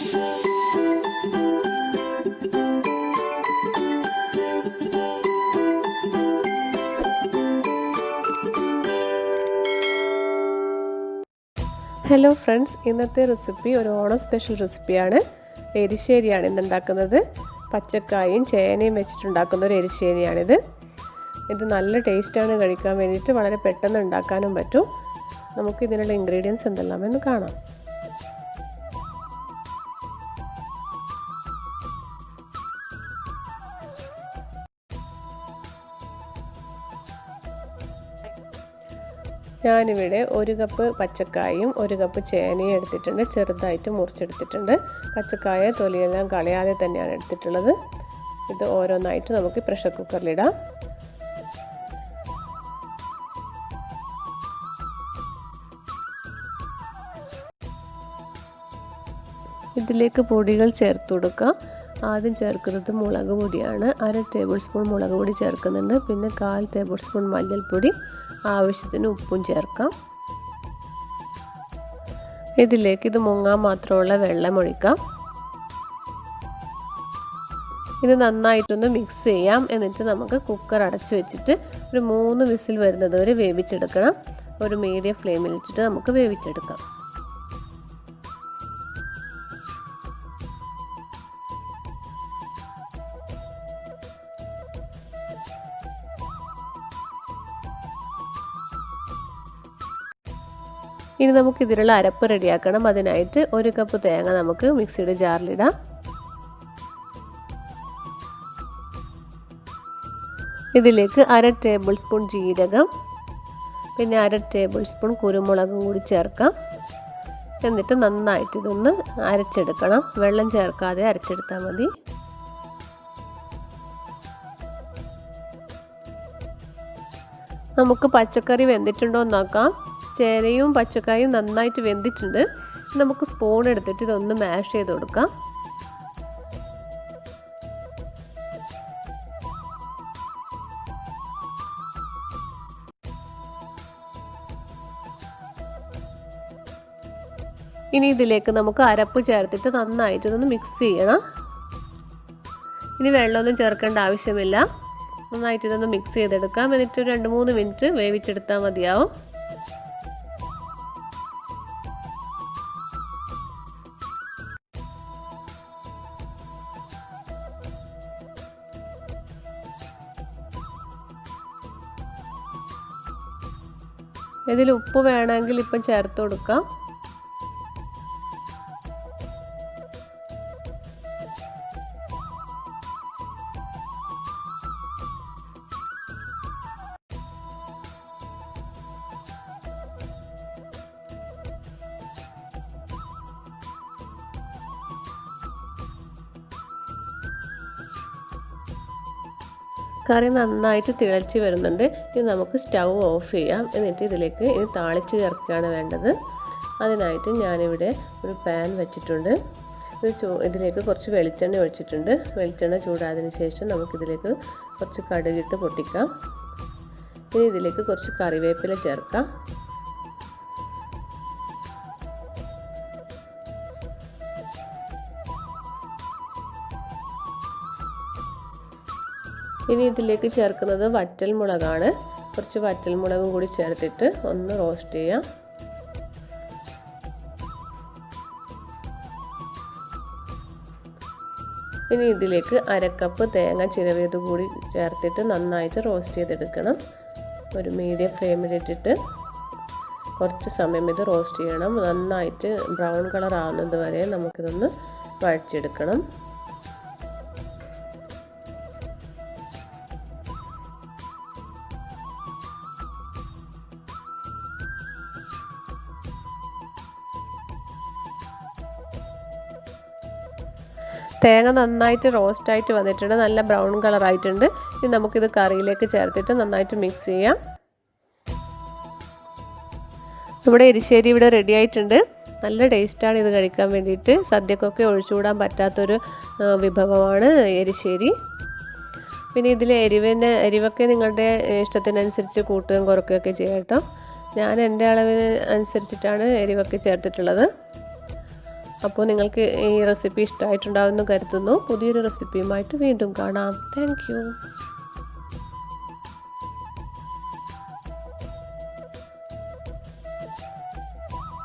Hello friends, ഇന്നത്തെ recipe ഒരു Onam special റെസിപ്പിയാണ്. എരിശ്ശേരിയാണ് ഇന്നുണ്ടാക്കുന്നത്. പച്ചക്കായും ചേനയും വെച്ചിട്ടുണ്ടാക്കുന്ന ഒരു എരിശ്ശേരിയാണിത്. ഇത് നല്ല ടേസ്റ്റാണ് കഴിക്കാൻ വേണ്ടിയിട്ട്. വളരെ പെട്ടെന്ന് ഉണ്ടാക്കാനും പറ്റും. നമുക്ക് ഇതിനുള്ള ഇൻഗ്രീഡിയൻസ് എന്തെല്ലാമെന്ന് കാണാം. ഞാനിവിടെ 1 കപ്പ് പച്ചക്കായും 1 കപ്പ് ചേനയും എടുത്തിട്ടുണ്ട്. ചെറുതായിട്ട് മുറിച്ചെടുത്തിട്ടുണ്ട്. പച്ചക്കായ തൊലിയെല്ലാം കളയാതെ തന്നെയാണ് എടുത്തിട്ടുള്ളത്. ഇത് ഓരോന്നായിട്ട് നമുക്ക് പ്രഷർ കുക്കറിലിടാം. ഇതിലേക്ക് പൊടികൾ ചേർത്ത് കൊടുക്കാം. ആദ്യം ചേർക്കുന്നത് മുളക് പൊടിയാണ്. 1/2 ടേബിൾ സ്പൂൺ മുളക് പൊടി ചേർക്കുന്നുണ്ട്. പിന്നെ 1/4 ടേബിൾ സ്പൂൺ മഞ്ഞൾപ്പൊടി, ആവശ്യത്തിന് ഉപ്പും ചേർക്കാം. ഇതിലേക്ക് ഇത് മുങ്ങാൻ മാത്രമുള്ള വെള്ളം ഒഴിക്കാം. ഇത് നന്നായിട്ടൊന്ന് മിക്സ് ചെയ്യാം. എന്നിട്ട് നമുക്ക് കുക്കർ അടച്ചു വെച്ചിട്ട് ഒരു 3 വിസിൽ വരുന്നത് വരെ വേവിച്ചെടുക്കണം. ഒരു മീഡിയം ഫ്ലെയിമിൽ ഇട്ടിട്ട് നമുക്ക് വേവിച്ചെടുക്കാം. ഇനി നമുക്ക് ഇതിനുള്ള അരപ്പ് റെഡിയാക്കണം. അതിനായിട്ട് 1 കപ്പ് തേങ്ങ നമുക്ക് മിക്സിയുടെ ജാറിലിടാം. ഇതിലേക്ക് 1/2 ടേബിൾ സ്പൂൺ ജീരകം, പിന്നെ 1/2 ടേബിൾ സ്പൂൺ കുരുമുളകും കൂടി ചേർക്കാം. എന്നിട്ട് നന്നായിട്ട് ഇതൊന്ന് അരച്ചെടുക്കണം. വെള്ളം ചേർക്കാതെ അരച്ചെടുത്താൽ മതി. നമുക്ക് പച്ചക്കറി വെന്തിട്ടുണ്ടോ എന്ന് നോക്കാം. ചേനയും പച്ചക്കായും നന്നായിട്ട് വെന്തിട്ടുണ്ട്. നമുക്ക് സ്പൂൺ എടുത്തിട്ട് ഇതൊന്ന് മാഷ് ചെയ്ത് കൊടുക്കാം. ഇനി ഇതിലേക്ക് നമുക്ക് അരപ്പ് ചേർത്തിട്ട് നന്നായിട്ട് ഇതൊന്ന് മിക്സ് ചെയ്യണം. ഇനി വെള്ളമൊന്നും ചേർക്കേണ്ട ആവശ്യമില്ല. നന്നായിട്ട് ഇതൊന്ന് മിക്സ് ചെയ്തെടുക്കാം. എന്നിട്ട് 2-3 മിനിറ്റ് വേവിച്ചെടുത്താൽ മതിയാവും. ഇതിൽ ഉപ്പ് വേണമെങ്കിൽ ഇപ്പം ചേർത്ത് കൊടുക്കാം. കറി നന്നായിട്ട് തിളച്ച് വരുന്നുണ്ട്. ഇനി നമുക്ക് സ്റ്റൗ ഓഫ് ചെയ്യാം. എന്നിട്ട് ഇതിലേക്ക് ഇനി താളിച്ച് ചേർക്കുകയാണ് വേണ്ടത്. അതിനായിട്ട് ഞാനിവിടെ ഒരു പാൻ വെച്ചിട്ടുണ്ട്. ഇതിലേക്ക് കുറച്ച് വെളിച്ചെണ്ണ ഒഴിച്ചിട്ടുണ്ട്. വെളിച്ചെണ്ണ ചൂടായതിനു ശേഷം നമുക്കിതിലേക്ക് കുറച്ച് കടുകിട്ട് പൊട്ടിക്കാം. ഇനി ഇതിലേക്ക് കുറച്ച് കറിവേപ്പില ചേർക്കാം. ഇനി ഇതിലേക്ക് ചേർക്കുന്നത് വറ്റൽമുളകാണ്. കുറച്ച് വറ്റൽമുളകും കൂടി ചേർത്തിട്ട് ഒന്ന് റോസ്റ്റ് ചെയ്യാം. ഇനി ഇതിലേക്ക് 1/2 കപ്പ് തേങ്ങ ചിരവിയത് കൂടി ചേർത്തിട്ട് നന്നായിട്ട് റോസ്റ്റ് ചെയ്തെടുക്കണം. ഒരു മീഡിയം ഫ്ലെയിമിലിട്ടിട്ട് കുറച്ച് സമയം ഇത് റോസ്റ്റ് ചെയ്യണം. നന്നായിട്ട് ബ്രൗൺ കളർ ആവുന്നത് വരെ നമുക്കിതൊന്ന് വഴച്ചെടുക്കണം. തേങ്ങ നന്നായിട്ട് റോസ്റ്റായിട്ട് വന്നിട്ടുണ്ട്. നല്ല ബ്രൗൺ കളറായിട്ടുണ്ട്. ഇനി നമുക്കിത് കറിയിലേക്ക് ചേർത്തിട്ട് നന്നായിട്ട് മിക്സ് ചെയ്യാം. നമ്മുടെ എരിശ്ശേരി ഇവിടെ റെഡി ആയിട്ടുണ്ട്. നല്ല ടേസ്റ്റാണ് ഇത് കഴിക്കാൻ വേണ്ടിയിട്ട്. സദ്യക്കൊക്കെ ഒഴിച്ചുകൂടാൻ പറ്റാത്തൊരു വിഭവമാണ് എരിശ്ശേരി. പിന്നെ ഇതിൽ എരിവൊക്കെ നിങ്ങളുടെ ഇഷ്ടത്തിനനുസരിച്ച് കൂട്ടുകയും കുറയ്ക്കുകയൊക്കെ ചെയ്യാം കേട്ടോ. ഞാൻ എൻ്റെ അളവിന് അനുസരിച്ചിട്ടാണ് എരിവൊക്കെ ചേർത്തിട്ടുള്ളത്. അപ്പോൾ നിങ്ങൾക്ക് ഈ റെസിപ്പി ഇഷ്ടമായിട്ടുണ്ടാവുമെന്ന് കരുതുന്നു. പുതിയൊരു റെസിപ്പിയുമായിട്ട് വീണ്ടും കാണാം. താങ്ക്